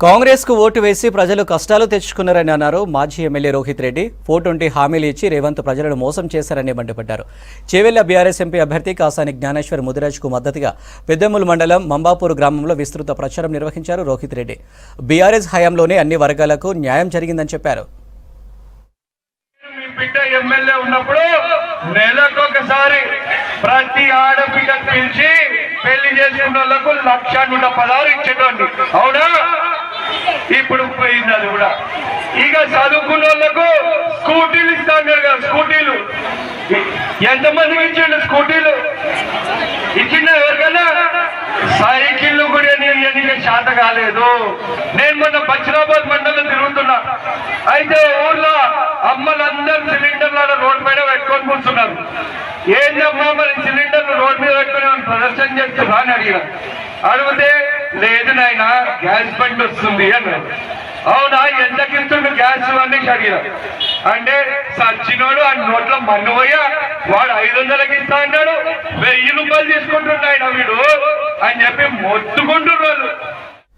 కాంగ్రెస్ కు ఓటు వేసి ప్రజలు కష్టాలు తెచ్చుకున్నారని అన్నారు మాజీ ఎమ్మెల్యే రోహిత్ రెడ్డి. 420 హామీలు ఇచ్చి రేవంత్ ప్రజలను మోసం చేశారని మండిపడ్డారు. చేవెళ్ల బీఆర్ఎస్ ఎంపీ అభ్యర్థి కాసాని జ్ఞానేశ్వర్ ముదిరాజ్ కు మద్దతుగా పెద్దెమ్మూలు మండలం మంబాపూర్ గ్రామంలో విస్తృత ప్రచారం నిర్వహించారు రోహిత్ రెడ్డి. బీఆర్ఎస్ హయాంలోనే అన్ని వర్గాలకు న్యాయం జరిగిందని చెప్పారు. ప్రతి ఆడపిల్లకు పిలిచి పెళ్లి చేసుకున్న వాళ్ళకు 1,116 ఇచ్చేటండి. అవునా? ఇప్పుడు పోయింది అది కూడా. ఇక చదువుకున్న వాళ్ళకు స్కూటీలు ఇస్తాను కదా. స్కూటీలు ఎంతమందికి ఇచ్చిండు? స్కూటీలు ఇచ్చిండ ఎవరికైనా? సైకిళ్ళు కూడా నీకు శాత కాలేదు. నేను మొన్న బచ్చిరాబాద్ మండలం తిరుగుతున్నా. అయితే ఊర్లో అమ్మలందరూ సిలిండర్ల రోడ్డు పైన పెట్టుకొని కూర్చున్నారు. ఏంటమ్మా మరి సిలిండర్లు రోడ్డు మీద పెట్టుకుని ప్రదర్శన చేస్తున్నా అని అడిగితే లేదు నాయన గ్యాస్ బండి వస్తుంది అన్నారు. అవునా? ఎంతకి ఇస్తుండు గ్యాస్ అనేసి అడిగిన. అంటే సచ్చినోడు ఆ నోట్ల మన్ను పోయా వాడు 500కి ఇస్తా అన్నాడు. 1000 రూపాయలు తీసుకుంటున్నాయన వీడు అని చెప్పి మొత్తుకుంటున్నారు.